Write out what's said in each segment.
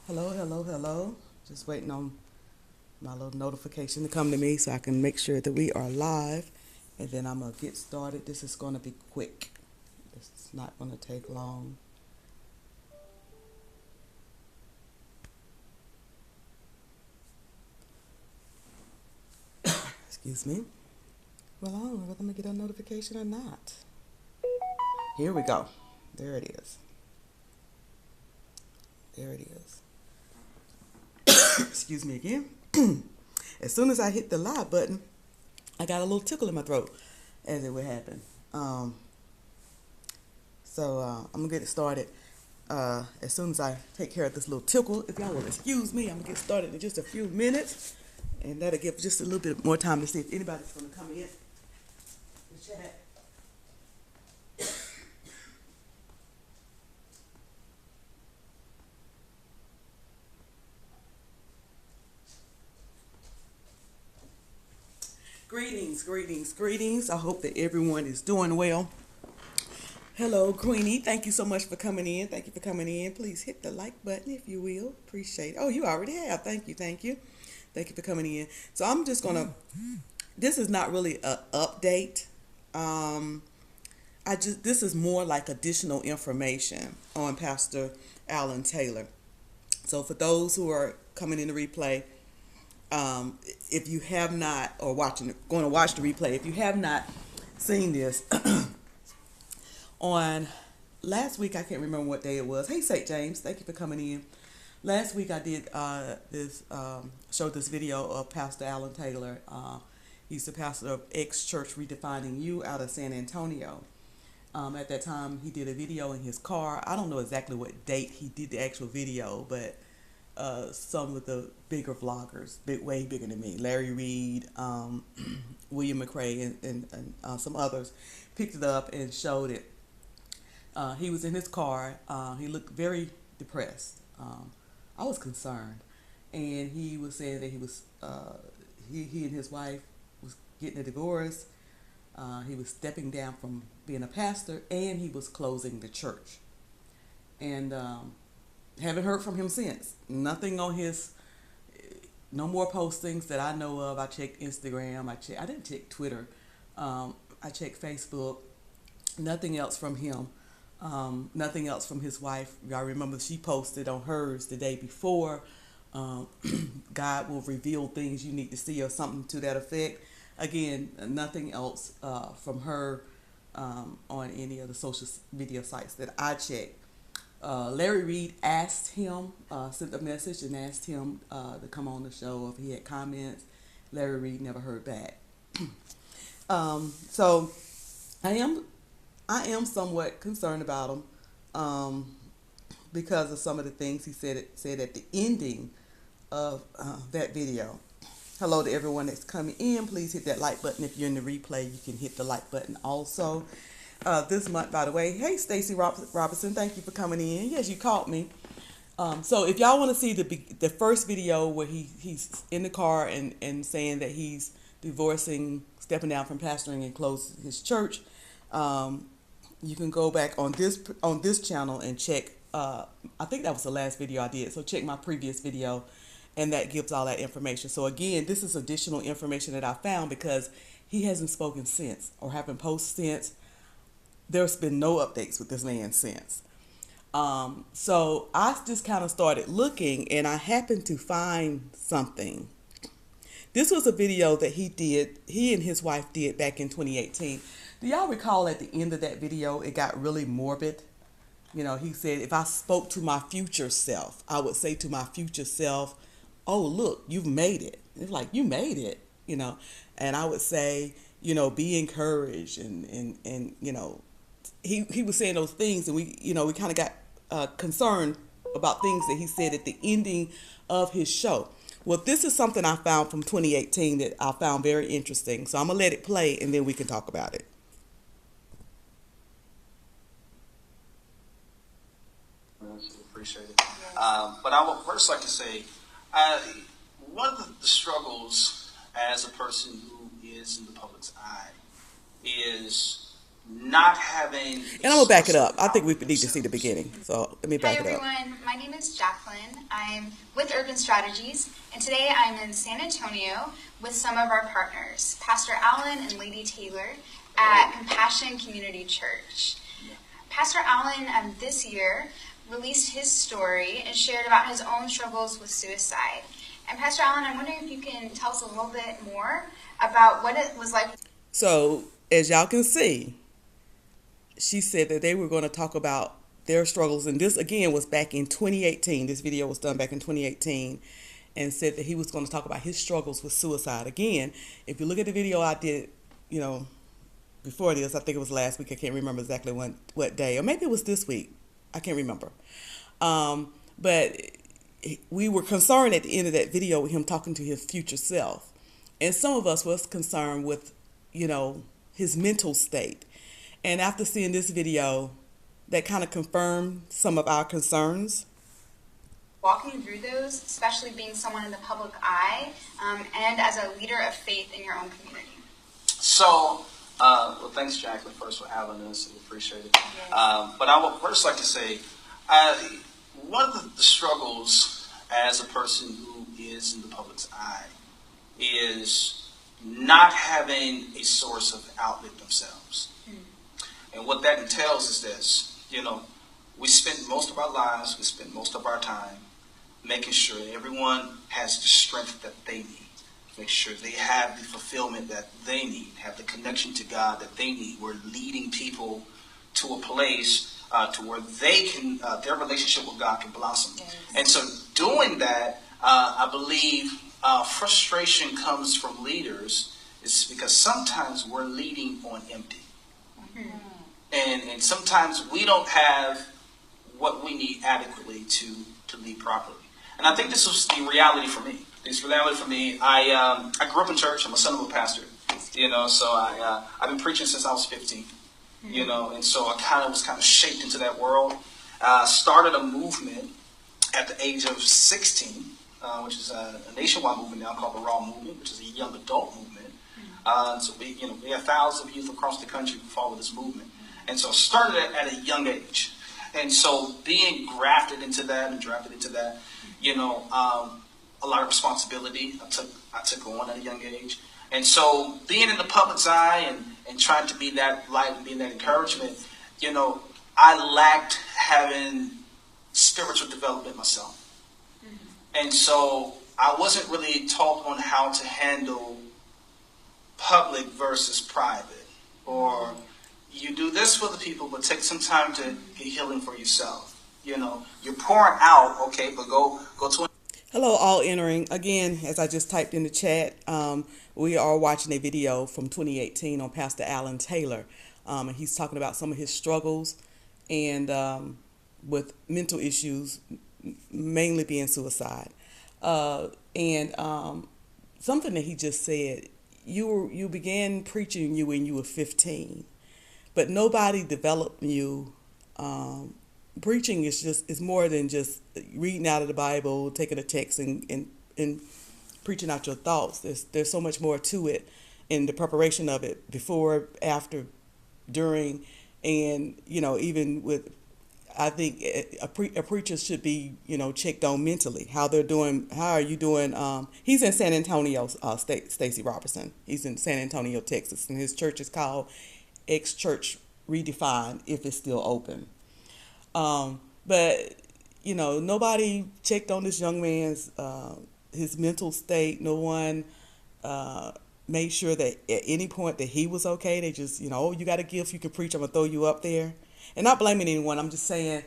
Hello, hello, hello. Just waiting on my little notification to come to me so I can make sure that we are live. And then I'm going to get started. This is going to be quick. It's not going to take long. Excuse me. Well, I don't know whether I'm going to get a notification or not. Here we go. There it is. There it is. Excuse me again. As soon as I hit the live button, I got a little tickle in my throat, as it would happen. So I'm gonna get it started as soon as I take care of this little tickle. If y'all will excuse me, I'm gonna get started in just a few minutes, and that'll give just a little bit more time to see if anybody's gonna come in to chat. Greetings, greetings, greetings. I hope that everyone is doing well. Hello, Queenie. Thank you so much for coming in. Thank you for coming in. Please hit the like button if you will. Appreciate it. Oh, you already have. Thank you. Thank you. Thank you for coming in. So I'm just going to, this is not really an update. This is more like additional information on Pastor Alan Taylor. So for those who are coming in the replay, if you have not, or going to watch the replay, if you have not seen this, on last week, I can't remember what day it was. Hey, St. James, thank you for coming in. Last week I did showed this video of Pastor Alan Taylor. He's the pastor of X Church Redefining You out of San Antonio. At that time, he did a video in his car. I don't know exactly what date he did the actual video, but some of the bigger vloggers, way bigger than me, Larry Reed, William McRae, and some others, picked it up and showed it. He was in his car. He looked very depressed. I was concerned, and he was saying that he was he and his wife was getting a divorce. He was stepping down from being a pastor, and he was closing the church. And haven't heard from him since. Nothing on his, no more postings that I know of. I checked Instagram. I didn't check Twitter. I checked Facebook. Nothing else from him. Nothing else from his wife. Y'all remember she posted on hers the day before, God will reveal things you need to see, or something to that effect. Again, nothing else from her on any of the social media sites that I checked. Larry Reed asked him, sent a message and asked him to come on the show if he had comments. Larry Reed never heard back. So I am somewhat concerned about him because of some of the things he said at the ending of that video. Hello to everyone that's coming in. Please hit that like button. If you're in the replay, you can hit the like button also. This month, by the way, hey, Stacy Robinson, thank you for coming in. Yes, you caught me. So if y'all want to see the first video where he's in the car and saying that he's divorcing, stepping down from pastoring and closing his church, you can go back on this channel and check. I think that was the last video I did. So check my previous video, and that gives all that information. So again, this is additional information that I found because he hasn't spoken since, or haven't posted since. There's been no updates with this man since. So I just kind of started looking, and I happened to find something. This was a video that he and his wife did back in 2018. Do y'all recall at the end of that video, it got really morbid? You know, he said, if I spoke to my future self, I would say to my future self, oh, look, you've made it. It's like, you made it, you know. And I would say, you know, be encouraged. And you know, he was saying those things, and we kind of got concerned about things that he said at the ending of his show. Well, this is something I found from 2018 that I found very interesting. So I'm going to let it play, and then we can talk about it. Appreciate it. But I would first like to say, one of the struggles as a person who is in the public's eye is not having And I'm gonna back it up. I think we need to see the beginning. So let me Hi back it up. everyone, my name is Jacqueline. I'm with Urban Strategies, and today I'm in San Antonio with some of our partners, Pastor Allen and Lady Taylor at Compassion Community Church. Pastor Allen this year released his story and shared about his own struggles with suicide. And Pastor Allen, I'm wondering if you can tell us a little bit more about what it was like. So as y'all can see, she said that they were going to talk about their struggles, and this again was back in 2018. This video was done back in 2018, and said that he was going to talk about his struggles with suicide. Again, if you look at the video I did, before this, I think it was last week. I can't remember exactly what day, or maybe it was this week. I can't remember. But we were concerned at the end of that video with him talking to his future self, and some of us was concerned with, his mental state. And after seeing this video, that kind of confirmed some of our concerns. Walking through those, especially being someone in the public eye, and as a leader of faith in your own community. So, well, thanks, Jacqueline, first for having us. We appreciate it. Yes. But I would first like to say, one of the struggles as a person who is in the public's eye is not having a source of outlet themselves. And what that entails is this, we spend most of our lives, we spend most of our time making sure that everyone has the strength that they need, make sure they have the fulfillment that they need, have the connection to God that they need. We're leading people to a place to where they can, their relationship with God can blossom. Yes. And so doing that, I believe frustration comes from leaders, is because sometimes we're leading on empty. Mm-hmm. And sometimes we don't have what we need adequately to lead properly. And I think this was the reality for me. It's reality for me. I grew up in church. I'm a son of a pastor. So I've been preaching since I was 15. And so I was kind of shaped into that world. Started a movement at the age of 16, which is a nationwide movement now called the Raw Movement, which is a young adult movement. So we have thousands of youth across the country who follow this movement. And so started at a young age. And so being grafted into that and drafted into that, a lot of responsibility I took on at a young age. And so being in the public's eye and trying to be that light and being that encouragement, I lacked having spiritual development myself. Mm-hmm. And so I wasn't really taught on how to handle public versus private, or you do this for the people, but take some time to get healing for yourself. You're pouring out, okay, but go to. Hello, all entering. Again, as I just typed in the chat, we are watching a video from 2018 on Pastor Allen Taylor. And he's talking about some of his struggles and with mental issues, mainly being suicide. And something that he just said, you began preaching when you were 15. But nobody developed you. Preaching is more than just reading out of the Bible, taking a text and preaching out your thoughts. There's so much more to it in the preparation of it, before, after, during, and even with. I think a preacher should be checked on mentally, how they're doing. How are you doing? He's in San Antonio. Stacy Robertson. He's in San Antonio, Texas, and his church is called X Church Redefined, if it's still open. But nobody checked on this young man's his mental state. No one made sure that at any point that he was okay. They just you got a gift, you can preach, I'm gonna throw you up there. And not blaming anyone. I'm just saying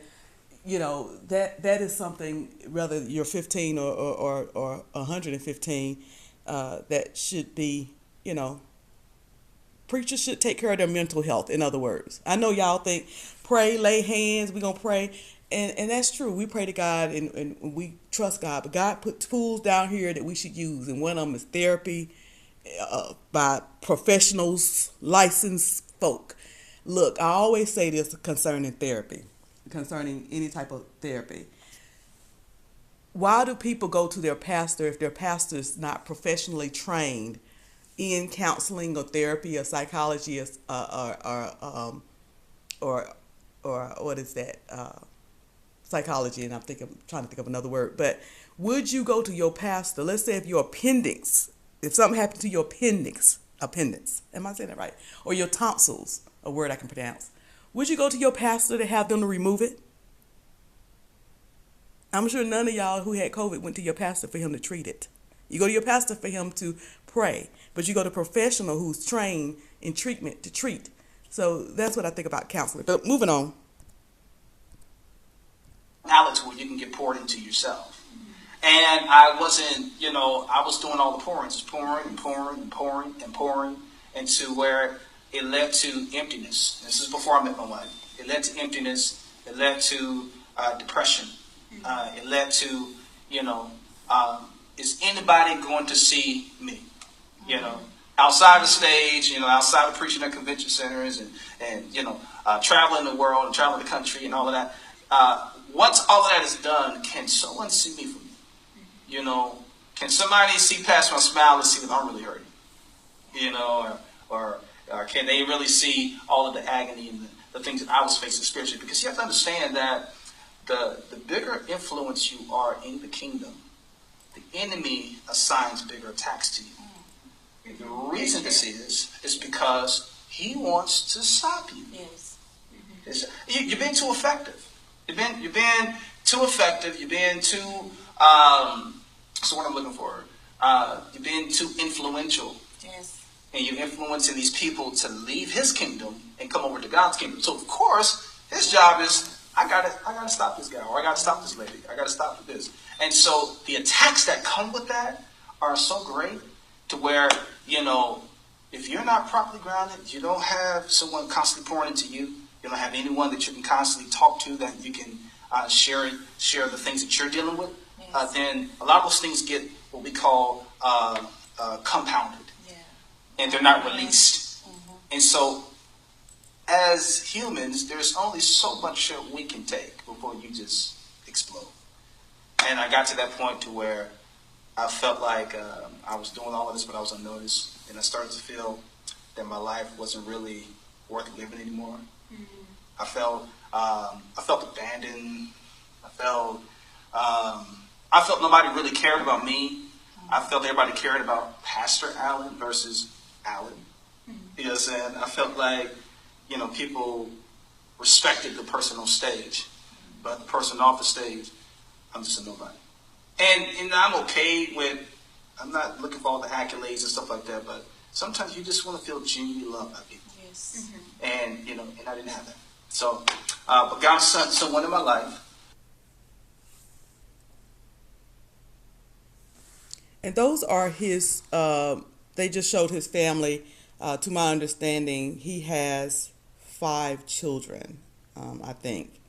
that is something, whether you're 15 or 115, that should be preachers should take care of their mental health, in other words. I know y'all think, pray, lay hands, we're going to pray. And that's true. We pray to God and we trust God. But God put tools down here that we should use. And one of them is therapy by professionals, licensed folk. Look, I always say this concerning therapy, concerning any type of therapy. Why do people go to their pastor if their pastor is not professionally trained in counseling or therapy or psychology or what is that? Psychology, and trying to think of another word. But would you go to your pastor? Let's say if something happened to your appendix, am I saying that right? Or your tonsils, a word I can pronounce. Would you go to your pastor to have them to remove it? I'm sure none of y'all who had COVID went to your pastor for him to treat it. You go to your pastor for him to pray, but you go to a professional who's trained in treatment to treat. So that's what I think about counseling. But moving on. Outlets where you can get poured into yourself. And I wasn't, I was doing all the pouring, just pouring and pouring and pouring and pouring, into where it led to emptiness. This is before I met my wife. It led to emptiness. It led to depression. It led to, is anybody going to see me? Outside the stage, outside of preaching at convention centers and traveling the world and traveling the country and all of that. Once all of that is done, can someone see me from me? Can somebody see past my smile and see that I'm really hurting? Or can they really see all of the agony and the things that I was facing spiritually? Because you have to understand that the bigger influence you are in the kingdom, the enemy assigns bigger attacks to you. And the reason this is because he wants to stop you. Yes. You've been too effective. You've been too effective. You've been too so what I'm looking for. You've been too influential. Yes. And you're influencing these people to leave his kingdom and come over to God's kingdom. So of course, his job is I gotta stop this guy, or I gotta stop this lady, I gotta stop this. And so the attacks that come with that are so great to where, if you're not properly grounded, you don't have someone constantly pouring into you, you don't have anyone that you can constantly talk to, that you can share the things that you're dealing with, yes. Then a lot of those things get what we call compounded. Yeah. And they're not released. Mm-hmm. And so as humans, there's only so much that we can take before you just explode. And I got to that point to where I felt like I was doing all of this, but I was unnoticed. And I started to feel that my life wasn't really worth living anymore. Mm-hmm. I felt abandoned. I felt nobody really cared about me. Mm-hmm. I felt everybody cared about Pastor Allen versus Allen. Mm-hmm. You know what I'm saying? I felt like, people respected the person on stage, but the person off the stage, I'm just a nobody. And I'm okay with, I'm not looking for all the accolades and stuff like that, but sometimes you just want to feel genuinely loved by people. Yes. Mm-hmm. And, and I didn't have that. So, but God sent someone in my life. And those are his, they just showed his family. To my understanding, he has 5 children, I think.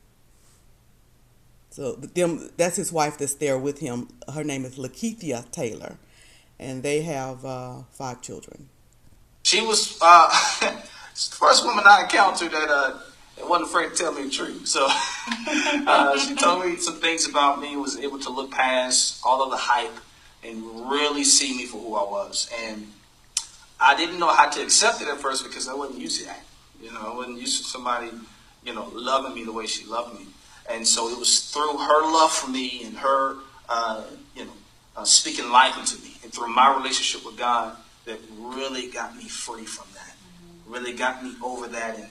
So that's his wife that's there with him. Her name is Lakeithia Taylor, and they have 5 children. She was the first woman I encountered that wasn't afraid to tell me the truth. So she told me some things about me, was able to look past all of the hype and really see me for who I was. And I didn't know how to accept it at first because I wasn't used to that. I wasn't used to somebody, loving me the way she loved me. And so it was through her love for me and her, speaking life into me, and through my relationship with God, that really got me free from that. Mm-hmm. Really got me over that. And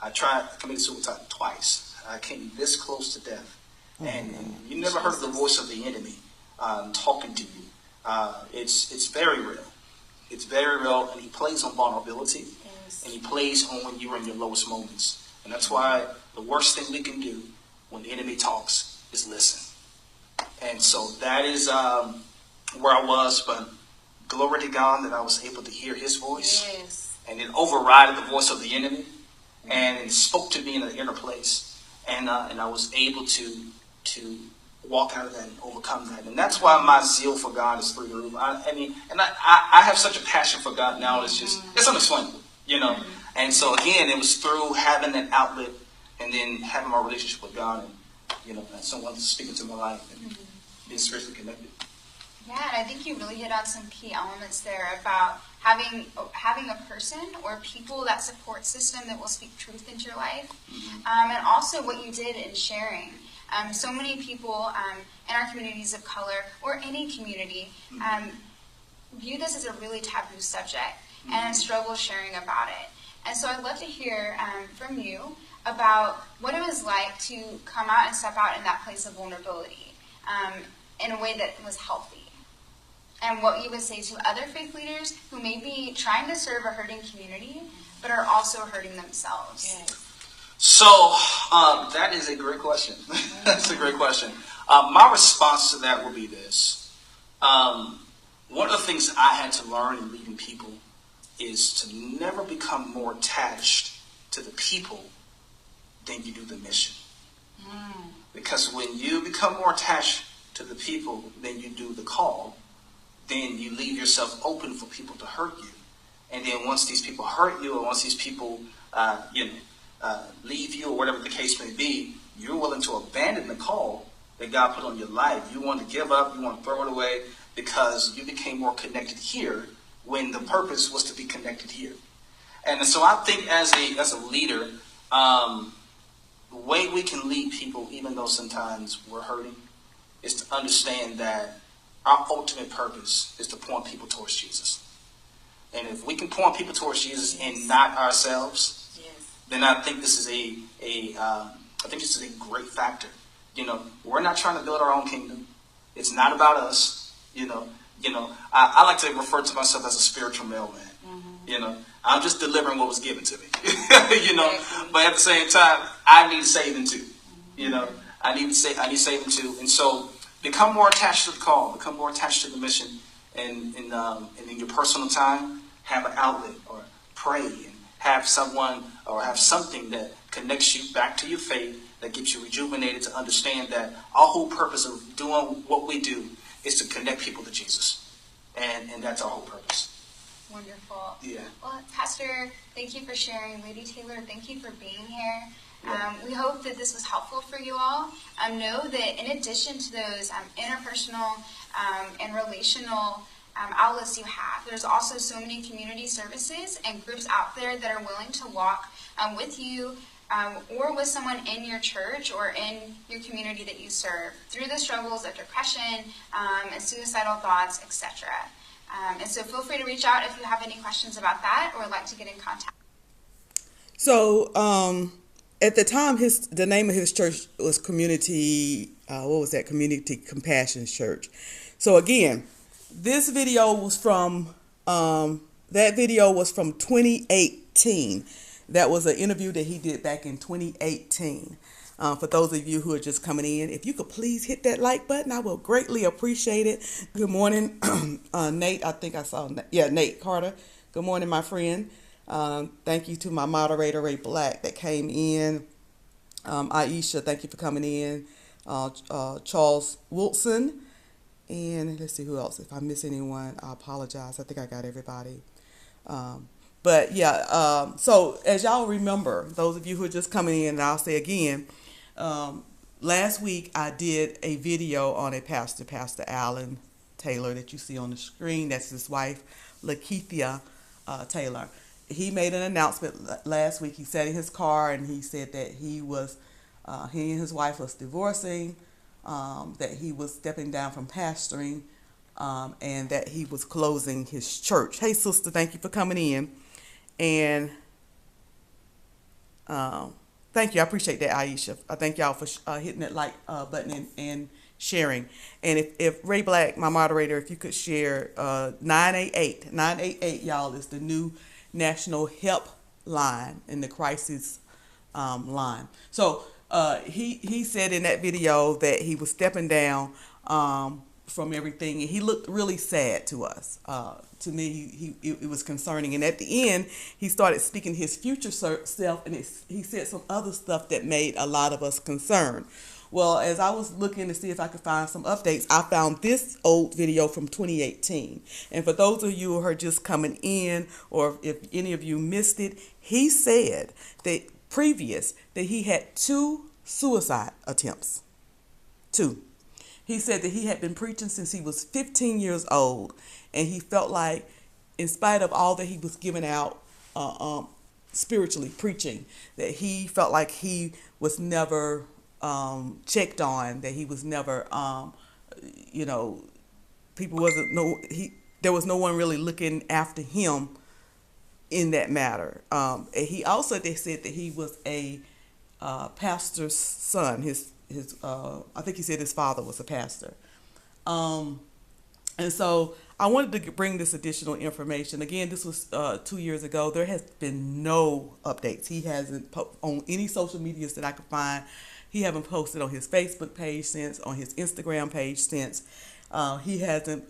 I committed suicide twice. I came this close to death. Mm-hmm. And you never heard the voice of the enemy talking to you. It's very real. It's very real, and he plays on vulnerability. Yes. And he plays on when you're in your lowest moments. And that's why the worst thing we can do when the enemy talks is listen. And so that is where I was, but glory to God that I was able to hear his voice. Yes. And it overrided the voice of the enemy. And it spoke to me in an inner place. And I was able to walk out of that and overcome that. And that's why my zeal for God is through the roof. I have such a passion for God now. It's unexplainable, And so again, it was through having that outlet and then having my relationship with God and, and someone speaking to my life and being spiritually connected. Yeah, and I think you really hit on some key elements there about having a person or people, that support system that will speak truth into your life, and also what you did in sharing. So many people in our communities of color or any community view this as a really taboo subject and struggle sharing about it. And so I'd love to hear from you about what it was like to come out and step out in that place of vulnerability in a way that was healthy. And what you would say to other faith leaders who may be trying to serve a hurting community, but are also hurting themselves. Yes. So that is a great question. That's a great question. My response to that will be this. One of the things I had to learn in leading people is to never become more attached to the people than you do the mission. Because when you become more attached to the people than you do the call, then you leave yourself open for people to hurt you. And then once these people hurt you, or once these people leave you, or whatever the case may be, you're willing to abandon the call that God put on your life. You want to give up, you want to throw it away, because you became more connected here when the purpose was to be connected here. And so I think as a leader, the way we can lead people, even though sometimes we're hurting, is to understand that our ultimate purpose is to point people towards Jesus. And if we can point people towards Jesus and not ourselves, then I think this is a great factor. We're not trying to build our own kingdom. It's not about us. I like to refer to myself as a spiritual mailman. I'm just delivering what was given to me. But at the same time, I need saving too. I need saving too. And so become more attached to the call, become more attached to the mission, and in your personal time, have an outlet or pray and have someone or have something that connects you back to your faith, that gets you rejuvenated to understand that our whole purpose of doing what we do is to connect people to Jesus. And that's our whole purpose. Wonderful. Yeah. Well, Pastor, thank you for sharing. Lady Taylor, thank you for being here. Yeah. We hope that this was helpful for you all. Know that in addition to those interpersonal and relational outlets you have, there's also so many community services and groups out there that are willing to walk with you or with someone in your church or in your community that you serve through the struggles of depression and suicidal thoughts, etc. And so feel free to reach out if you have any questions about that or would like to get in contact. So, at the time, the name of his church was Community Compassion Church. So again, this video was from 2018. That was an interview that he did back in 2018. For those of you who are just coming in, if you could please hit that like button, I will greatly appreciate it. Good morning, Nate. I think I saw, Nate Carter. Good morning, my friend. Thank you to my moderator, Ray Black, that came in. Aisha, thank you for coming in. Charles Wilson. And let's see who else. If I miss anyone, I apologize. I think I got everybody. So as y'all remember, those of you who are just coming in, and I'll say again, last week I did a video on a Pastor Allen Taylor that you see on the screen. That's his wife, Lakeithia Taylor. He made an announcement last week. He sat in his car and he said that he and his wife was divorcing, that he was stepping down from pastoring, and that he was closing his church. Hey, sister, thank you for coming in. And thank you. I appreciate that, Aisha. I thank y'all for hitting that like button and sharing. And if Ray Black, my moderator, if you could share 988, y'all, is the new national help line in the crisis line. So he said in that video that he was stepping down from everything, and he looked really sad to us. To me, it was concerning. And at the end, he started speaking his future self, and he said some other stuff that made a lot of us concerned. Well, as I was looking to see if I could find some updates, I found this old video from 2018. And for those of you who are just coming in, or if any of you missed it, he said that that he had 2 suicide attempts. 2. He said that he had been preaching since he was 15 years old, and he felt like, in spite of all that he was giving out, spiritually preaching, that he felt like he was never checked on, that he was never, you know, people wasn't no he there was no one really looking after him in that matter. And he also, they said that he was a pastor's son. His I think he said his father was a pastor. And so I wanted to bring this additional information. Again, this was 2 years ago. There has been no updates. He hasn't on any social medias that I could find. He haven't posted on his Facebook page since, on his Instagram page since. He hasn't,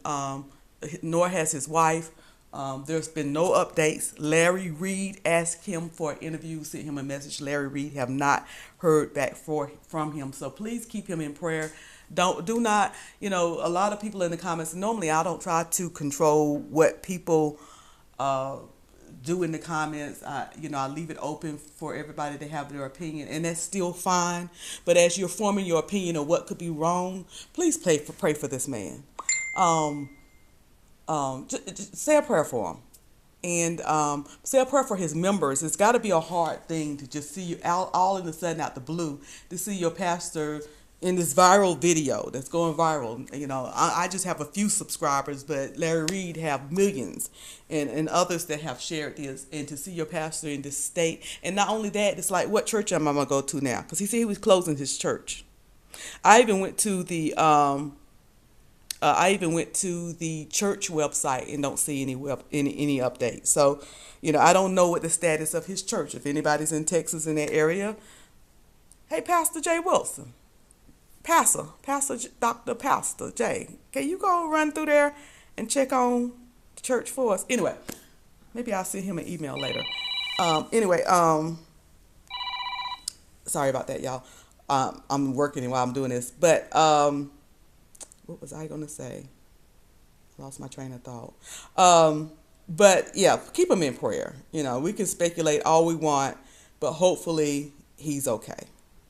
nor has his wife. There's been no updates. Larry Reed asked him for an interview, sent him a message. Larry Reed have not heard back from him. So please keep him in prayer. Do not, a lot of people in the comments, normally I don't try to control what people do in the comments. I leave it open for everybody to have their opinion, and that's still fine. But as you're forming your opinion of what could be wrong, please pray for this man. Just say a prayer for him, and say a prayer for his members. It's got to be a hard thing to just see you all of a sudden out the blue, to see your pastor in this viral video that's going viral. I just have a few subscribers, but Larry Reed have millions, and others that have shared this. And to see your pastor in this state, and not only that, it's like, what church am I gonna go to now? Because he said he was closing his church. I even went to the church website and don't see any updates. So, I don't know what the status of his church. If anybody's in Texas in that area, hey, Pastor Jay Wilson, Pastor Dr. Pastor Jay, can you go run through there and check on the church for us? Anyway, maybe I'll send him an email later. Sorry about that, y'all. I'm working while I'm doing this, but what was I gonna say? Lost my train of thought. But yeah, keep him in prayer. We can speculate all we want, but hopefully he's okay.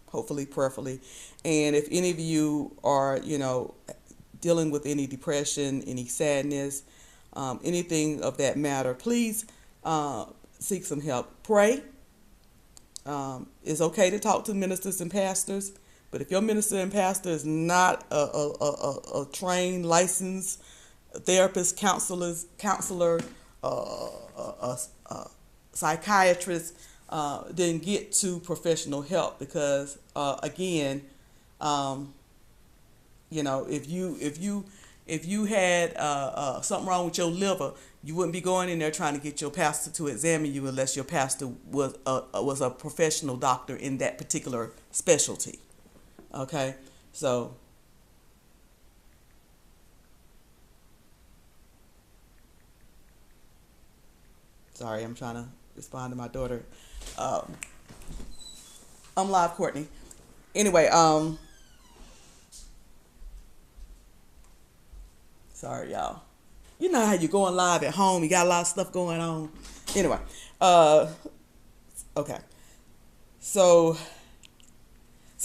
Hopefully, prayerfully. And if any of you are, dealing with any depression, any sadness, anything of that matter, please seek some help. Pray. It's okay to talk to ministers and pastors, but if your minister and pastor is not a trained, licensed therapist, counselor, a psychiatrist, then get to professional help, because again, if you had something wrong with your liver, you wouldn't be going in there trying to get your pastor to examine you unless your pastor was a professional doctor in that particular specialty. Okay, so sorry, I'm trying to respond to my daughter. I'm live, Courtney. Anyway, sorry, y'all. You know how you're going live at home. You got a lot of stuff going on. Anyway, okay. So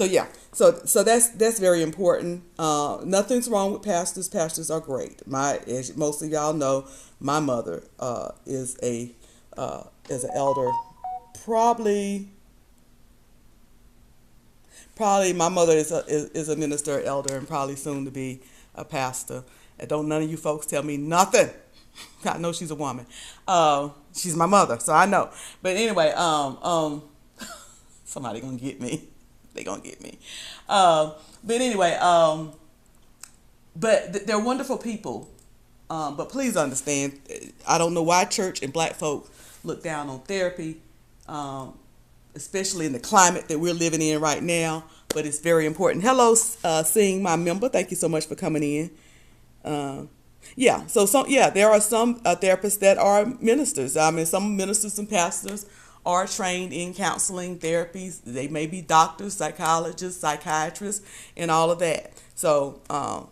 yeah. So that's very important. Nothing's wrong with pastors. Pastors are great. As most of y'all know, my mother is an elder. Probably my mother is a minister, elder, and probably soon to be a pastor. And don't none of you folks tell me nothing. I know she's a woman. She's my mother, so I know. But anyway, somebody gonna get me. They gonna get me. But anyway, but they're wonderful people. But please understand, I don't know why church and black folk look down on therapy, especially in the climate that we're living in right now. But it's very important. Hello, Sing, my member. Thank you so much for coming in. There are some therapists that are ministers. Some ministers and pastors are trained in counseling therapies. They may be doctors, psychologists, psychiatrists, and all of that. So, I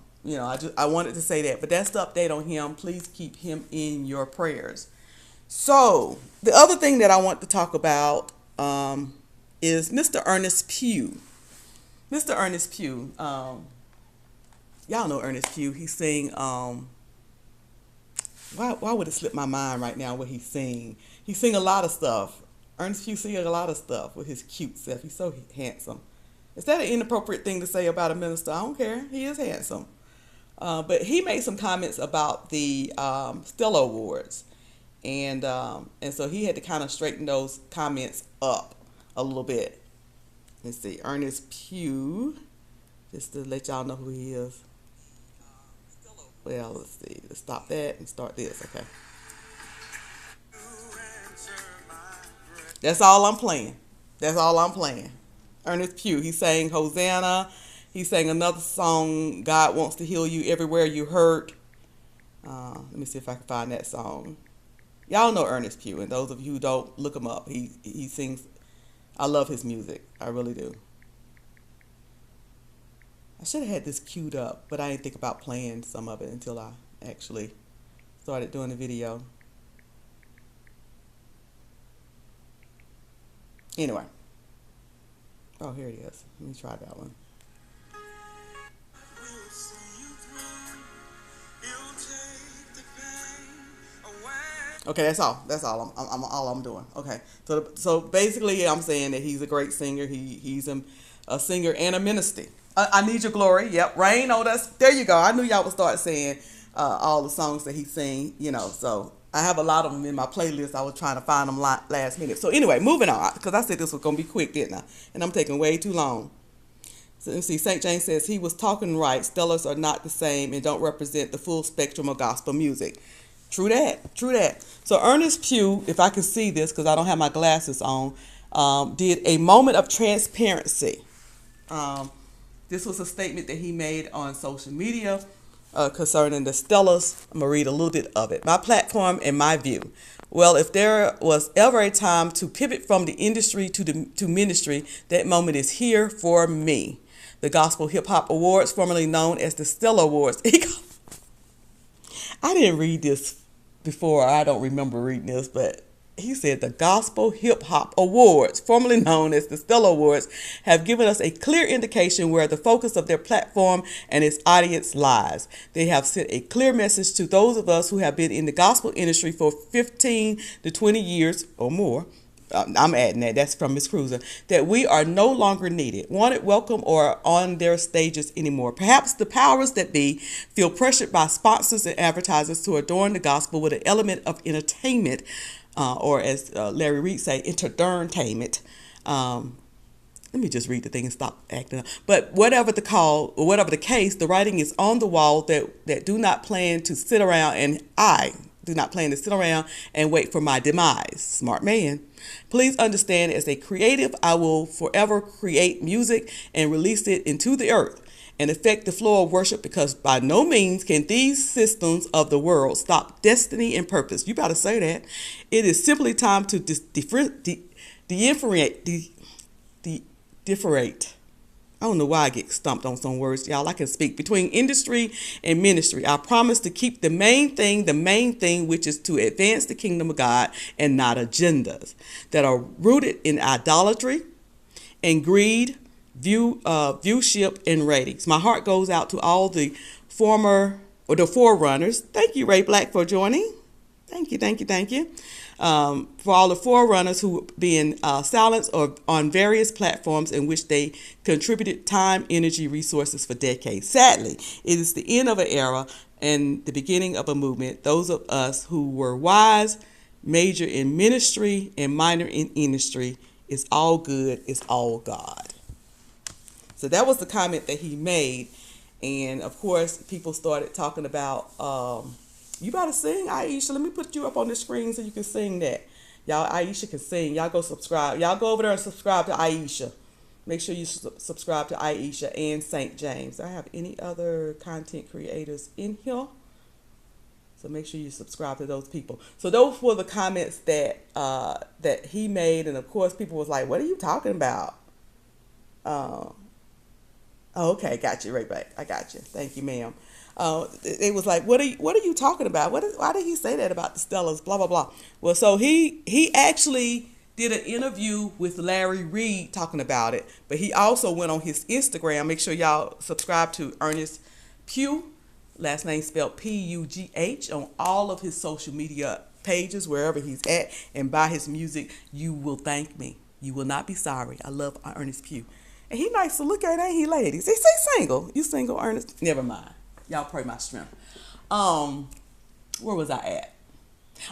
wanted to say that. But that's the update on him. Please keep him in your prayers. So, the other thing that I want to talk about is Mr. Ernest Pugh. Mr. Ernest Pugh. y'all know Ernest Pugh. He sing why would it slip my mind right now what he sing? He sing a lot of stuff. Ernest Pugh sing a lot of stuff with his cute self. He's so handsome. Is that an inappropriate thing to say about a minister? I don't care. He is handsome. But he made some comments about the Stella Awards, and so he had to kind of straighten those comments up a little bit. Let's see, Ernest Pugh, just to let y'all know who he is. Well, let's see. Let's stop that and start this. Okay. That's all I'm playing. That's all I'm playing. Ernest Pugh. He sang Hosanna. He sang another song, God Wants to Heal You Everywhere You Hurt. Let me see if I can find that song. Y'all know Ernest Pugh, and those of you who don't, look him up. He sings. I love his music. I really do. I should have had this queued up, but I didn't think about playing some of it until I actually started doing the video. Anyway. Oh, here it is. Let me try that one. Okay, that's all. That's all. I'm all I'm doing. Okay, so basically, I'm saying that he's a great singer. He's a singer and a minister. I Need Your Glory. Yep, Rain on Us. There you go. I knew y'all would start saying all the songs that he sing. You know, so I have a lot of them in my playlist. I was trying to find them last minute. So anyway, moving on, because I said this was gonna be quick, didn't I? And I'm taking way too long. So let's see. St. James says he was talking right. Stellars are not the same and don't represent the full spectrum of gospel music. True that. True that. So Ernest Pugh, if I can see this because I don't have my glasses on, did a moment of transparency. This was a statement that he made on social media concerning the Stellars. I'm going to read a little bit of it. My platform and my view. Well, if there was ever a time to pivot from the industry to ministry, that moment is here for me. The Gospel Hip Hop Awards, formerly known as the Stella Awards. I didn't read this before. I don't remember reading this, but he said the Gospel Hip Hop Awards, formerly known as the Stella Awards, have given us a clear indication where the focus of their platform and its audience lies. They have sent a clear message to those of us who have been in the gospel industry for 15 to 20 years or more. I'm adding that. That's from Miss Cruiser. That we are no longer needed, wanted, welcome, or on their stages anymore. Perhaps the powers that be feel pressured by sponsors and advertisers to adorn the gospel with an element of entertainment, or as Larry Reed say, entertainment. Let me just read the thing and stop acting up. But whatever the call or whatever the case, the writing is on the wall that do not plan to sit around, and I do not plan to sit around and wait for my demise. Smart man. Please understand, as a creative, I will forever create music and release it into the earth and affect the flow of worship, because by no means can these systems of the world stop destiny and purpose. You better say that. It is simply time to differentiate. I don't know why I get stumped on some words, y'all. I can speak between industry and ministry. I promise to keep the main thing, which is to advance the kingdom of God and not agendas that are rooted in idolatry and greed, viewship, and ratings. My heart goes out to all the forerunners. Thank you, Ray Black, for joining. Thank you. For all the forerunners who been silenced or on various platforms in which they contributed time, energy, resources for decades. Sadly, it is the end of an era and the beginning of a movement. Those of us who were wise, major in ministry and minor in industry, it's all good, it's all God. So that was the comment that he made. And of course, people started talking about, you gotta sing, Aisha. Let me put you up on the screen so you can sing that. Y'all, Aisha can sing. Y'all go subscribe. Y'all go over there and subscribe to Aisha. Make sure you subscribe to Aisha and St. James. Do I have any other content creators in here? So make sure you subscribe to those people. So those were the comments that that he made. And of course, people was like, what are you talking about? Oh, okay, got you right back. I got you. Thank you, ma'am. It was like, what are you talking about? Why did he say that about the Stellars? Blah blah blah. Well, so he actually did an interview with Larry Reed talking about it, but he also went on his Instagram. Make sure y'all subscribe to Ernest Pugh, last name spelled P-U-G-H, on all of his social media pages, wherever he's at, and buy his music. You will thank me. You will not be sorry. I love Ernest Pugh. And he nice to look at, ain't he, ladies? They say single. You single, Ernest? Never mind. Y'all pray my strength. Where was I at?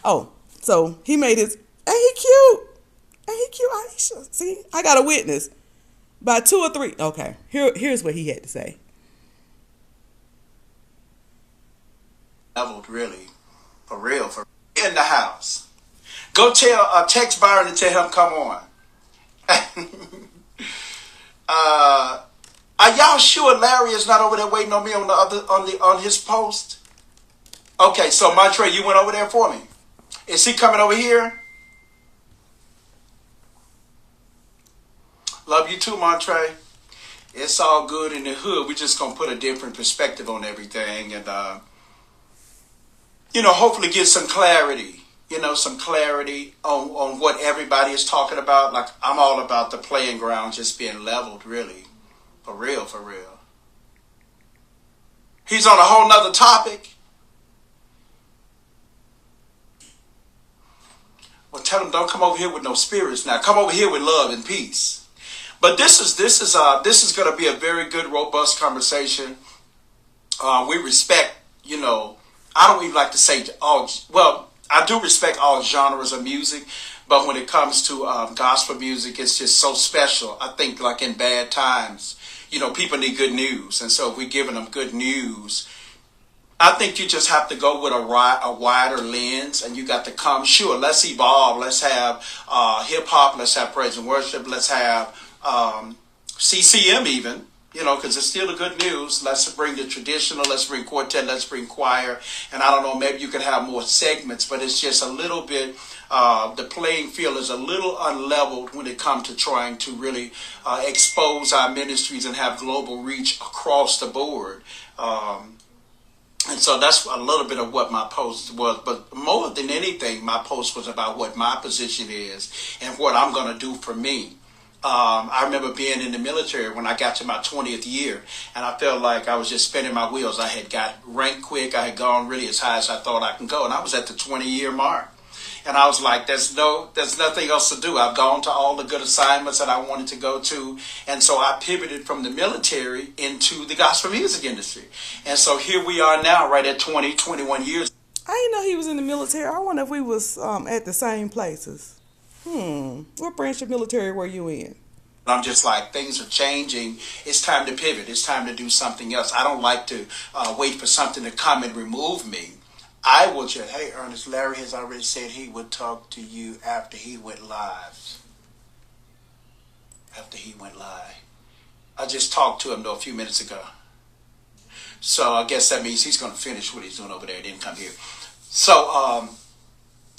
Oh, so he made his, ain't he cute? Ain't he cute, Aisha? See, I got a witness. By 2 or 3. Okay, here's what he had to say. Leveled, really, for real, in the house. Go text Byron and tell him come on. Are y'all sure Larry is not over there waiting on me on his post? Okay, so Montre, you went over there for me. Is he coming over here? Love you too, Montre. It's all good in the hood. We're just gonna put a different perspective on everything, and hopefully get some clarity. Some clarity on what everybody is talking about. Like, I'm all about the playing ground just being leveled, really. For real, for real. He's on a whole nother topic. Well, tell him don't come over here with no spirits now. Come over here with love and peace. But this is going to be a very good, robust conversation. We respect, I don't even like to say I do respect all genres of music, but when it comes to gospel music, it's just so special. I think like in bad times, people need good news. And so if we're giving them good news, I think you just have to go with a wider lens, and you got to come. Sure, let's evolve. Let's have hip hop. Let's have praise and worship. Let's have CCM even. Because it's still the good news. Let's bring the traditional, let's bring quartet, let's bring choir. And I don't know, maybe you could have more segments, but it's just a little bit, the playing field is a little unleveled when it comes to trying to really expose our ministries and have global reach across the board. And so that's a little bit of what my post was. But more than anything, my post was about what my position is and what I'm going to do for me. I remember being in the military when I got to my 20th year, and I felt like I was just spinning my wheels. I had got ranked quick. I had gone really as high as I thought I can go, and I was at the 20-year mark. And I was like, there's nothing else to do. I've gone to all the good assignments that I wanted to go to. And so I pivoted from the military into the gospel music industry. And so here we are now, right at 21 years. I didn't know he was in the military. I wonder if we was at the same places. What branch of military were you in? I'm just like, things are changing. It's time to pivot. It's time to do something else. I don't like to wait for something to come and remove me. I will just, hey, Ernest, Larry has already said he would talk to you after he went live. After he went live. I just talked to him, though, a few minutes ago. So I guess that means he's going to finish what he's doing over there. He didn't come here. So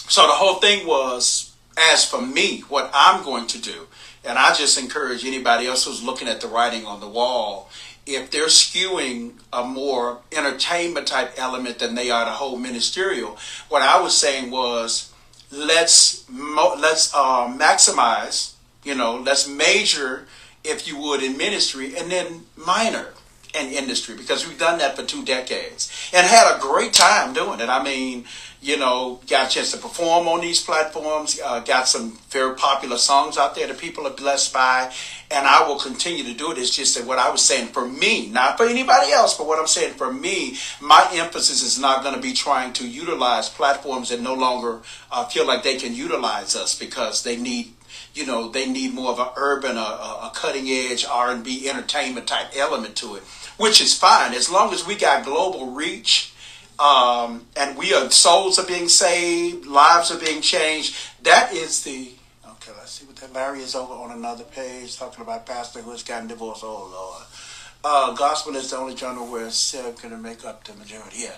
the whole thing was, as for me, what I'm going to do, and I just encourage anybody else who's looking at the writing on the wall, if they're skewing a more entertainment type element than they are the whole ministerial, what I was saying was, let's maximize, let's major, if you would, in ministry, and then minor in industry, because we've done that for 2 decades and had a great time doing it. I mean, got a chance to perform on these platforms, got some very popular songs out there that people are blessed by, and I will continue to do it. It's just that what I was saying for me, not for anybody else, but what I'm saying for me, my emphasis is not going to be trying to utilize platforms that no longer feel like they can utilize us, because they need more of an urban, a cutting edge R&B entertainment type element to it, which is fine as long as we got global reach. And souls are being saved, lives are being changed. That is okay, let's see what that Larry is over on another page talking about pastor who has gotten divorced. Oh Lord. Gospel is the only genre where self can make up the majority. Yeah.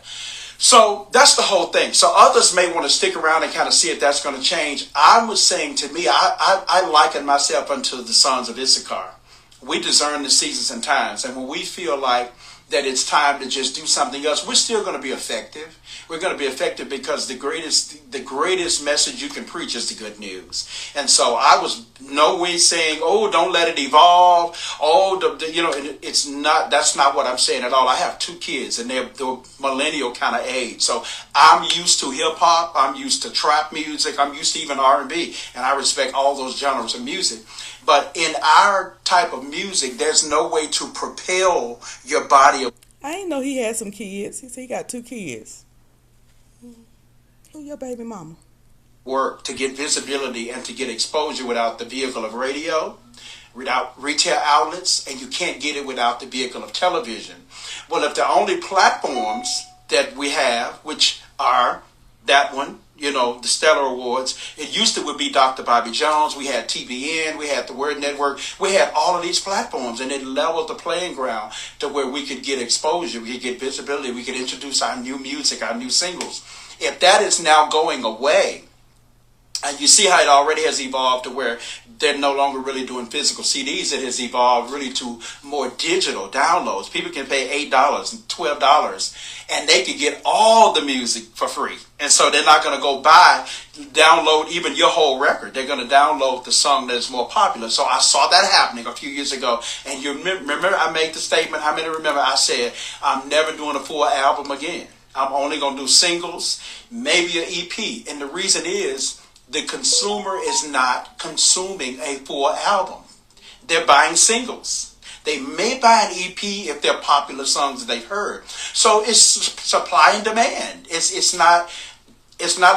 So that's the whole thing. So others may want to stick around and kind of see if that's going to change. I was saying, to me, I liken myself unto the sons of Issachar. We discern the seasons and times. And when we feel like that it's time to just do something else, we're still going to be effective. We're going to be effective because the greatest message you can preach is the good news. And so I was no way saying, oh, don't let it evolve. Oh, it's not, that's not what I'm saying at all. I have 2 kids and they're millennial kind of age. So I'm used to hip hop. I'm used to trap music. I'm used to even R&B. And I respect all those genres of music. But in our type of music, there's no way to propel your body. I didn't know he had some kids. He said he got 2 kids. Who your baby mama? Work to get visibility and to get exposure without the vehicle of radio, without retail outlets, and you can't get it without the vehicle of television. Well, if the only platforms that we have, which are that one, the Stellar Awards, it used to would be Dr. Bobby Jones, we had TBN, we had the Word Network, we had all of these platforms, and it leveled the playing ground to where we could get exposure, we could get visibility, we could introduce our new music, our new singles. If that is now going away, and you see how it already has evolved to where they're no longer really doing physical CDs. It has evolved really to more digital downloads. People can pay $8 and $12 and they can get all the music for free. And so they're not going to go download even your whole record. They're going to download the song that's more popular. So I saw that happening a few years ago. And you remember I made the statement, how many remember I said, I'm never doing a full album again. I'm only going to do singles, maybe an EP. And the reason is, the consumer is not consuming a full album. They're buying singles. They may buy an EP if they're popular songs that they've heard. So it's supply and demand. It's not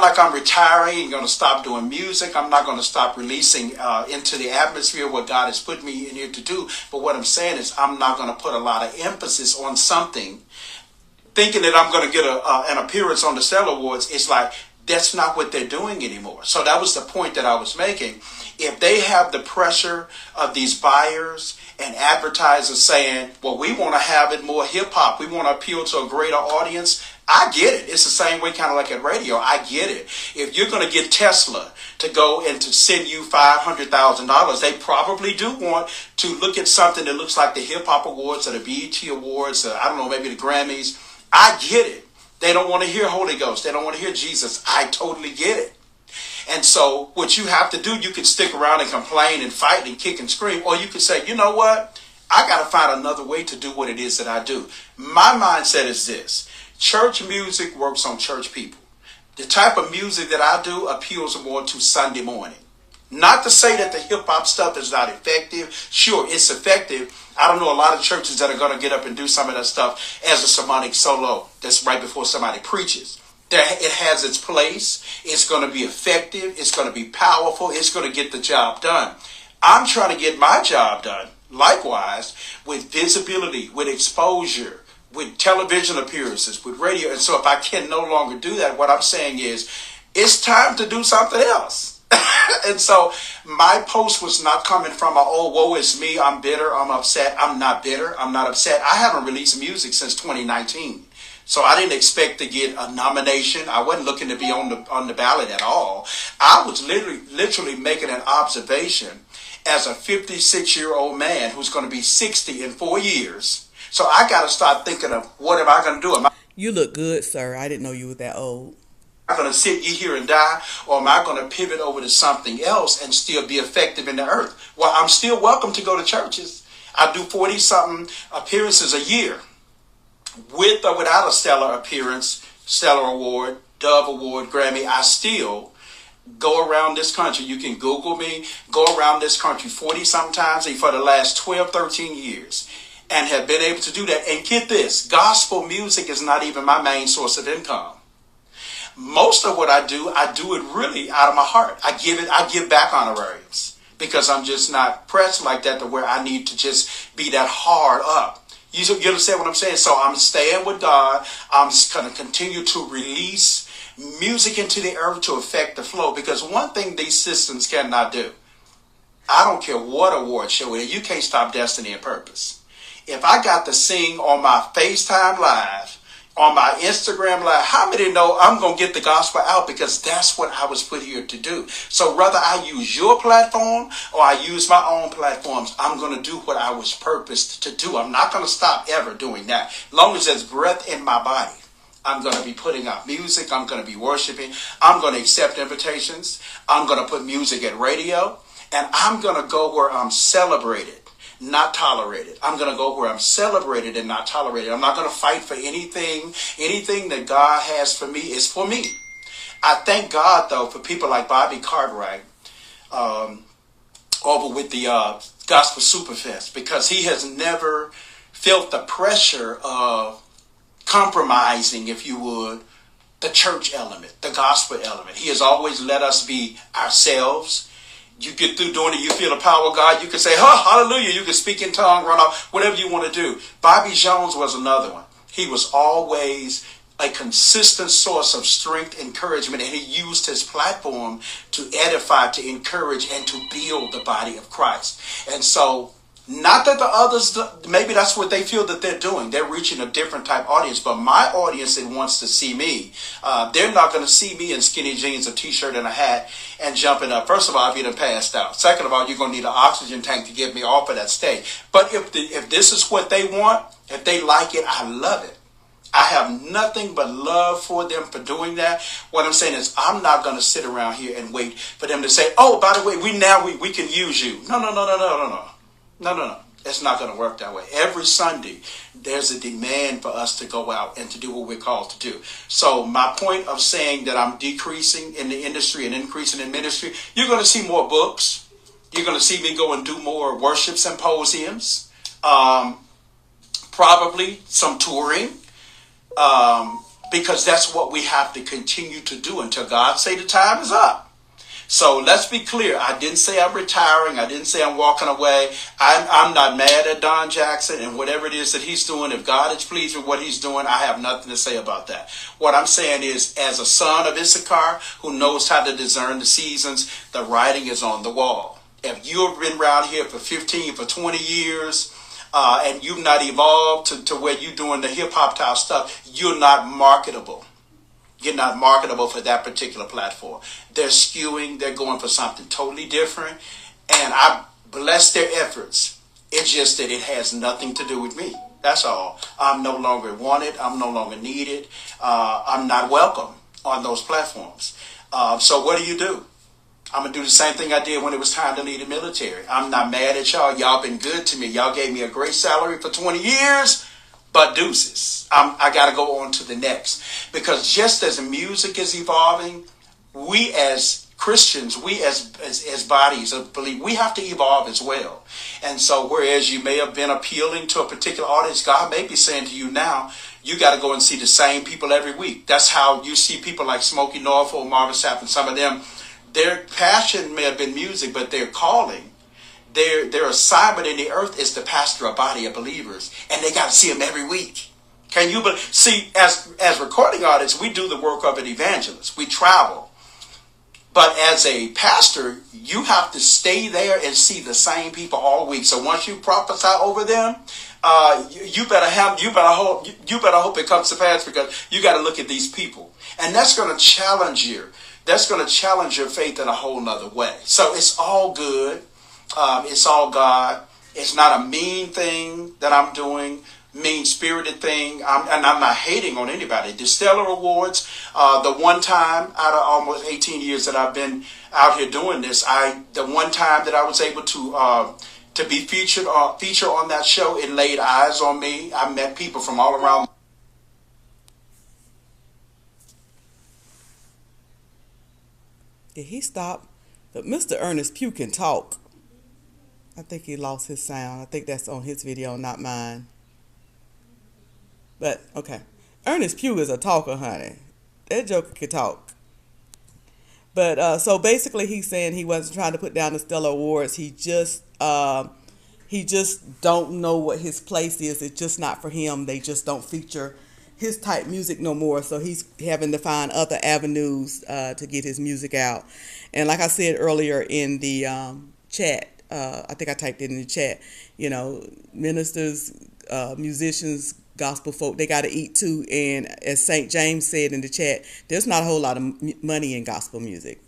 like I'm retiring and going to stop doing music. I'm not going to stop releasing into the atmosphere what God has put me in here to do. But what I'm saying is I'm not going to put a lot of emphasis on something thinking that I'm going to get an appearance on the Stellar Awards. It's like, that's not what they're doing anymore. So that was the point that I was making. If they have the pressure of these buyers and advertisers saying, well, we want to have it more hip hop, we want to appeal to a greater audience, I get it. It's the same way kind of like at radio. I get it. If you're going to get Tesla to go and to send you $500,000, they probably do want to look at something that looks like the Hip Hop Awards or the BET Awards, or I don't know, maybe the Grammys. I get it. They don't want to hear Holy Ghost. They don't want to hear Jesus. I totally get it. And so what you have to do, you can stick around and complain and fight and kick and scream, or you can say, you know what? I got to find another way to do what it is that I do. My mindset is this. Church music works on church people. The type of music that I do appeals more to Sunday morning. Not to say that the hip hop stuff is not effective. Sure, it's effective. I don't know a lot of churches that are going to get up and do some of that stuff as a sermonic solo. That's right before somebody preaches. It has its place. It's going to be effective. It's going to be powerful. It's going to get the job done. I'm trying to get my job done, likewise, with visibility, with exposure, with television appearances, with radio. And so if I can no longer do that, what I'm saying is it's time to do something else. And so my post was not coming from woe is me, I'm bitter, I'm upset. I'm not bitter, I'm not upset. I haven't released music since 2019. So I didn't expect to get a nomination. I wasn't looking to be on the ballot at all. I was literally making an observation as a 56-year-old man who's going to be 60 in 4 years. So I got to start thinking of what am I going to do? You look good, sir. I didn't know you were that old. Am I going to sit here and die, or am I going to pivot over to something else and still be effective in the earth? Well, I'm still welcome to go to churches. I do 40-something appearances a year, with or without a stellar appearance, stellar award, Dove Award, Grammy. I still go around this country. You can Google me, go around this country 40-something times for the last 12, 13 years, and have been able to do that. And get this, gospel music is not even my main source of income. Most of what I do it really out of my heart. I give back honorariums because I'm just not pressed like that to where I need to just be that hard up. You understand what I'm saying? So I'm staying with God. I'm going to continue to release music into the earth to affect the flow, because one thing these systems cannot do, I don't care what award show it is, you can't stop destiny and purpose. If I got to sing on my FaceTime Live on my Instagram live. How many know I'm going to get the gospel out because that's what I was put here to do? So whether I use your platform or I use my own platforms, I'm going to do what I was purposed to do. I'm not going to stop ever doing that. As long as there's breath in my body, I'm going to be putting out music. I'm going to be worshiping. I'm going to accept invitations. I'm going to put music at radio. And I'm going to go where I'm celebrated, not tolerated. I'm going to go where I'm celebrated and not tolerated. I'm not going to fight for anything. Anything that God has for me is for me. I thank God, though, for people like Bobby Cartwright over with the Gospel Superfest, because he has never felt the pressure of compromising, if you would, the church element, the gospel element. He has always let us be ourselves. You get through doing it, you feel the power of God, you can say, oh, hallelujah, you can speak in tongue, run off, whatever you want to do. Bobby Jones was another one. He was always a consistent source of strength, encouragement, and he used his platform to edify, to encourage, and to build the body of Christ. And so, not that the others, maybe that's what they feel that they're doing. They're reaching a different type audience. But my audience that wants to see me, they're not going to see me in skinny jeans, a t-shirt, and a hat and jumping up. First of all, if you'd have passed out. Second of all, you're going to need an oxygen tank to get me off of that stage. But if this is what they want, if they like it, I love it. I have nothing but love for them for doing that. What I'm saying is I'm not going to sit around here and wait for them to say, oh, by the way, we can use you. No. No. It's not going to work that way. Every Sunday, there's a demand for us to go out and to do what we're called to do. So my point of saying that I'm decreasing in the industry and increasing in ministry, you're going to see more books. You're going to see me go and do more worship symposiums, probably some touring, because that's what we have to continue to do until God say the time is up. So let's be clear. I didn't say I'm retiring. I didn't say I'm walking away. I'm not mad at Don Jackson and whatever it is that he's doing. If God is pleased with what he's doing, I have nothing to say about that. What I'm saying is, as a son of Issachar who knows how to discern the seasons, the writing is on the wall. If you've been around here for 15, for 20 years, and you've not evolved to where you're doing the hip-hop type stuff, you're not marketable. You're not marketable for that particular platform. They're skewing. They're going for something totally different. And I bless their efforts. It's just that it has nothing to do with me. That's all. I'm no longer wanted. I'm no longer needed. I'm not welcome on those platforms. So what do? I'm going to do the same thing I did when it was time to leave the military. I'm not mad at y'all. Y'all been good to me. Y'all gave me a great salary for 20 years. But deuces, I got to go on to the next. Because just as music is evolving, we as Christians, we as bodies of belief, we have to evolve as well. And so whereas you may have been appealing to a particular audience, God may be saying to you now, you got to go and see the same people every week. That's how you see people like Smokey Norfolk, Marvin Sapp, and some of them. Their passion may have been music, but their calling, their assignment in the earth is to pastor a body of believers, and they got to see them every week. Can you see? As recording artists, we do the work of an evangelist. We travel, but as a pastor, you have to stay there and see the same people all week. So once you prophesy over them, you better hope it comes to pass, because you got to look at these people, and that's going to challenge you. That's going to challenge your faith in a whole nother way. So it's all good. It's all God. It's not a mean thing that I'm doing, mean-spirited thing. And I'm not hating on anybody. The Stellar Awards, the one time out of almost 18 years that I've been out here doing this, the one time that I was able to be featured on that show, it laid eyes on me. I met people from all around. Did he stop? But Mr. Ernest Pugh can talk. I think he lost his sound. I think that's on his video, not mine. But, okay. Ernest Pugh is a talker, honey. That joker can talk. But, so basically he's saying he wasn't trying to put down the Stellar Awards. He just don't know what his place is. It's just not for him. They just don't feature his type music no more. So he's having to find other avenues to get his music out. And like I said earlier in the chat, I think I typed it in the chat, ministers, musicians, gospel folk, they got to eat too. And as St. James said in the chat, there's not a whole lot of money in gospel music.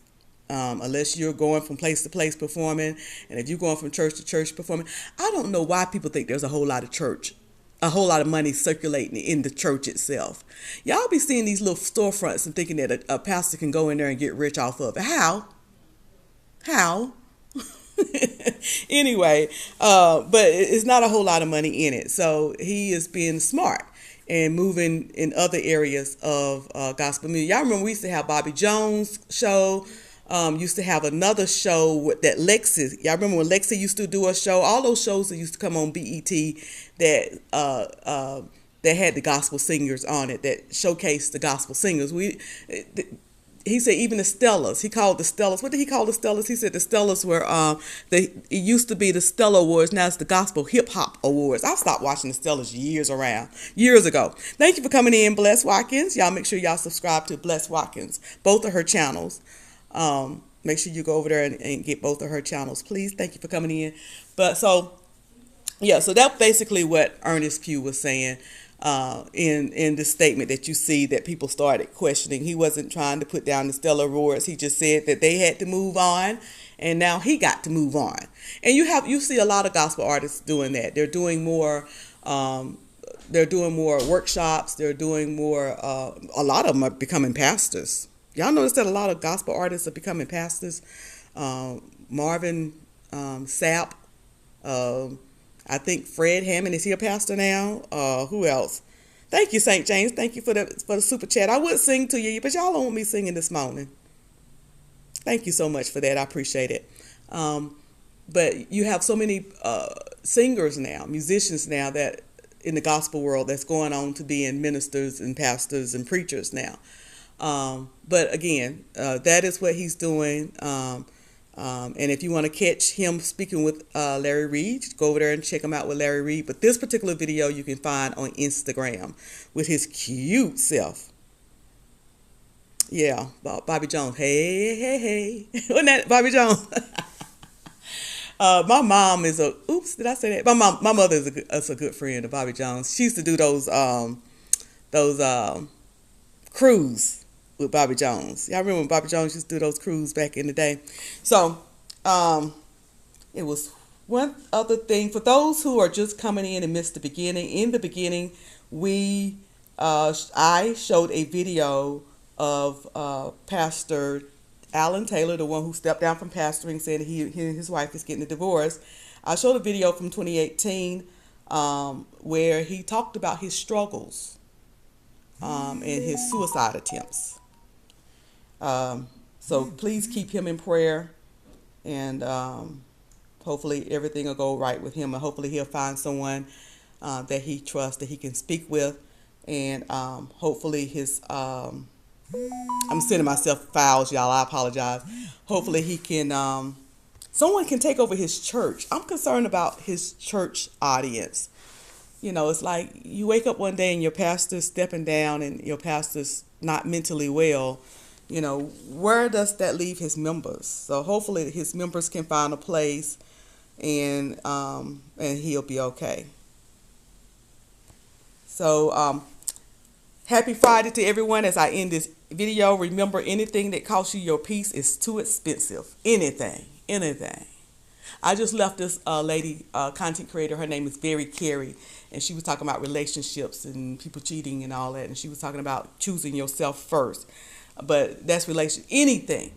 Unless you're going from place to place performing, and if you're going from church to church performing. I don't know why people think there's a whole lot of money circulating in the church itself. Y'all be seeing these little storefronts and thinking that a pastor can go in there and get rich off of it. How? Anyway, but it's not a whole lot of money in it. So he is being smart and moving in other areas of gospel music. Y'all remember we used to have Bobby Jones' show. Used to have another show that Lexi. Y'all remember when Lexi used to do a show? All those shows that used to come on BET that had the gospel singers on it, that showcased the gospel singers. He said even the Stellas. He called the Stellas. What did he call the Stellas? He said the Stellas were it used to be the Stella Awards. Now it's the Gospel Hip Hop Awards. I stopped watching the Stellas years ago. Thank you for coming in, Bless Watkins. Y'all make sure y'all subscribe to Bless Watkins, both of her channels. Make sure you go over there and get both of her channels, please. Thank you for coming in. But so that's basically what Ernest Pugh was saying in the statement that you see that people started questioning. He wasn't trying to put down the Stellar Awards. He just said that they had to move on, and now he got to move on. And you see a lot of gospel artists doing that. They're doing more. They're doing more workshops. They're doing more. A lot of them are becoming pastors. Y'all notice that a lot of gospel artists are becoming pastors. Marvin Sapp. I think Fred Hammond, is he a pastor now? Who else? Thank you, St. James. Thank you for the super chat. I would sing to you, but y'all don't want me singing this morning. Thank you so much for that. I appreciate it. But you have so many singers now, musicians now, that in the gospel world that's going on to being ministers and pastors and preachers now. But again, that is what he's doing. And if you want to catch him speaking with Larry Reed, go over there and check him out with Larry Reed. But this particular video you can find on Instagram with his cute self. Yeah, Bobby Jones. Hey. Wasn't that Bobby Jones? My mom is did I say that? My mother is a good friend of Bobby Jones. She used to do those cruise with Bobby Jones. Y'all remember when Bobby Jones used to do those cruises back in the day? So, it was one other thing. For those who are just coming in and missed the beginning, in the beginning, I showed a video of Pastor Alan Taylor, the one who stepped down from pastoring, said he and his wife is getting a divorce. I showed a video from 2018 where he talked about his struggles and his suicide attempts. So please keep him in prayer, and hopefully everything will go right with him, and hopefully he'll find someone that he trusts, that he can speak with, and hopefully his I'm sending myself files, y'all. I apologize. Hopefully he can someone can take over his church. I'm concerned about his church audience. You know, it's like you wake up one day and your pastor's stepping down and your pastor's not mentally well. You know, where does that leave his members? So hopefully his members can find a place, and he'll be okay. So happy Friday to everyone. As I end this video, remember, anything that costs you your peace is too expensive. Anything. I just left this lady, content creator. Her name is Very Carey, and she was talking about relationships and people cheating and all that, and she was talking about choosing yourself first. But that's anything.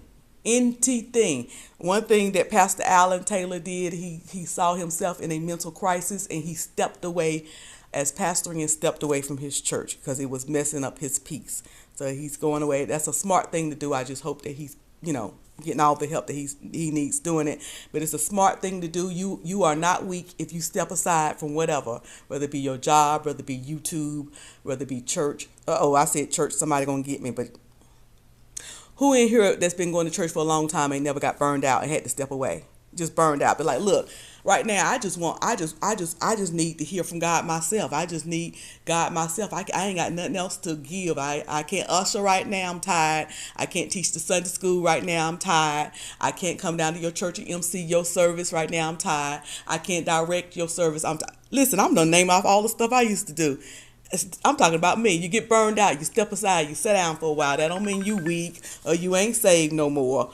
One thing that Pastor Alan Taylor did, he saw himself in a mental crisis, and he stepped away as pastoring and stepped away from his church because it was messing up his peace. So he's going away. That's a smart thing to do. I just hope that he's, getting all the help that he needs doing it. But it's a smart thing to do. You are not weak if you step aside from whatever, whether it be your job, whether it be YouTube, whether it be church. I said church. Somebody gonna get me, but who in here that's been going to church for a long time ain't never got burned out and had to step away? Just burned out. But like, look, right now, I just need to hear from God myself. I just need God myself. I ain't got nothing else to give. I can't usher right now. I'm tired. I can't teach the Sunday school right now. I'm tired. I can't come down to your church and MC your service right now. I'm tired. I can't direct your service. Listen, I'm gonna name off all the stuff I used to do. I'm talking about me. You get burned out. You step aside. You sit down for a while. That don't mean you weak or you ain't saved no more.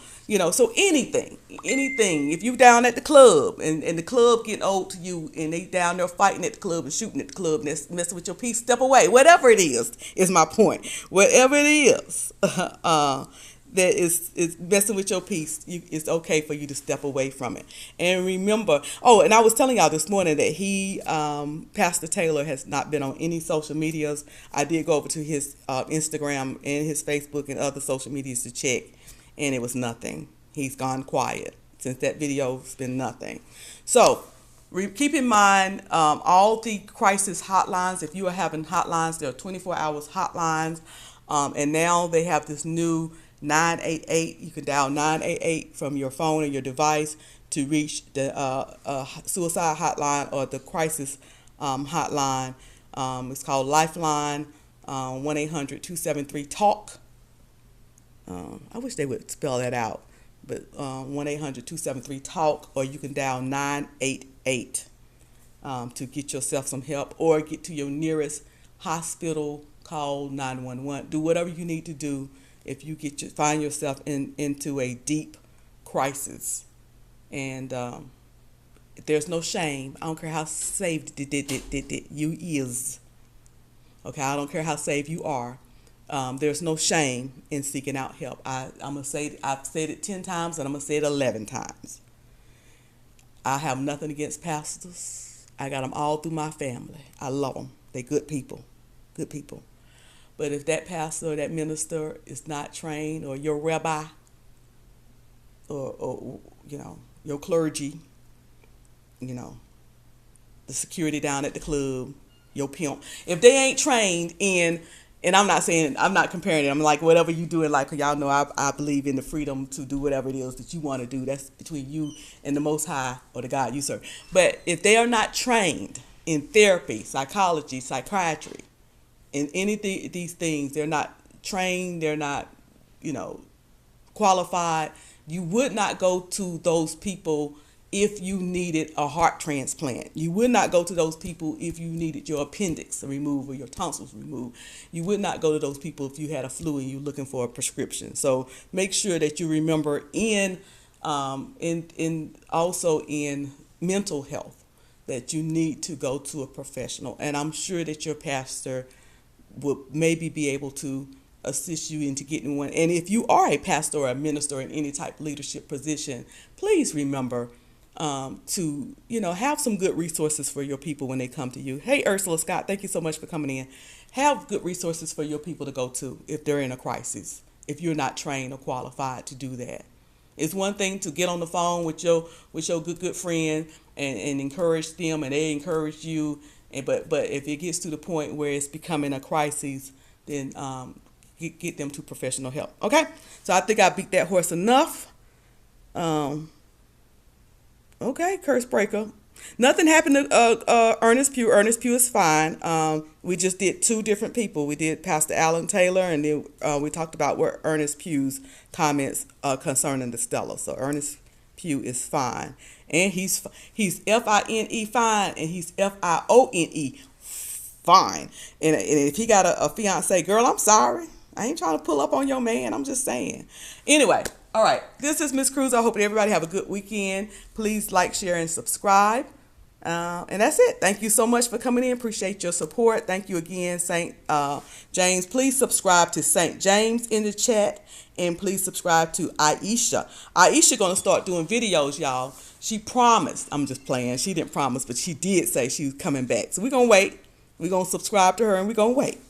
So anything. If you down at the club and the club getting old to you and they down there fighting at the club and shooting at the club and that's messing with your peace, step away. Whatever it is my point. Whatever it is, that is messing with your peace, it's okay for you to step away from it. And remember, and I was telling y'all this morning that Pastor Taylor has not been on any social medias. I did go over to his Instagram and his Facebook and other social medias to check, and it was nothing. He's gone quiet. Since that video, it's been nothing. So keep in mind all the crisis hotlines. If you are having hotlines, there are 24 hours hotlines, and now they have this new 988. You can dial 988 from your phone or your device to reach the suicide hotline or the crisis hotline. It's called Lifeline, 1-800-273-TALK. I wish they would spell that out, but 1-800-273-TALK, or you can dial 988 to get yourself some help, or get to your nearest hospital, call 911. Do whatever you need to do if you find yourself into a deep crisis. And there's no shame. I don't care how saved you is. Okay, I don't care how saved you are. There's no shame in seeking out help. I've said it 10 times and I'm gonna say it 11 times. I have nothing against pastors. I got them all through my family. I love them. They good people. But if that pastor or that minister is not trained, or your rabbi, or your clergy, the security down at the club, your pimp, if they ain't trained in, and I'm not comparing it, I'm like, whatever you do in life, because y'all know I believe in the freedom to do whatever it is that you want to do. That's between you and the Most High or the God you serve. But if they are not trained in therapy, psychology, psychiatry, in anything, these things, they're not trained, they're not, qualified. You would not go to those people if you needed a heart transplant. You would not go to those people if you needed your appendix removed or your tonsils removed. You would not go to those people if you had a flu and you're looking for a prescription. So make sure that you remember also in mental health, that you need to go to a professional. And I'm sure that your pastor will maybe be able to assist you into getting one. And if you are a pastor or a minister in any type of leadership position, please remember to have some good resources for your people when they come to you. Hey, Ursula Scott, thank you so much for coming in. Have good resources for your people to go to if they're in a crisis, if you're not trained or qualified to do that. It's one thing to get on the phone with your good friend and encourage them, and they encourage you. But if it gets to the point where it's becoming a crisis, then get them to professional help. Okay, so I think I beat that horse enough. Okay, curse breaker. Nothing happened to Ernest Pugh. Ernest Pugh is fine. We just did 2 different people. We did Pastor Alan Taylor, and then we talked about what Ernest Pugh's comments concerning the Stella. So Ernest Pugh is fine, and he's FINE fine, and he's FIONE fine. And if he got a fiance, girl, I'm sorry. I ain't trying to pull up on your man. I'm just saying. Anyway, all right. This is Miss Cruz. I hope that everybody have a good weekend. Please like, share, and subscribe. And that's it. Thank you so much for coming in. Appreciate your support. Thank you again, St. James. Please subscribe to St. James in the chat. And please subscribe to Aisha. Aisha going to start doing videos, y'all. She promised. I'm just playing. She didn't promise, but she did say she was coming back. So we're going to wait. We're going to subscribe to her, and we're going to wait.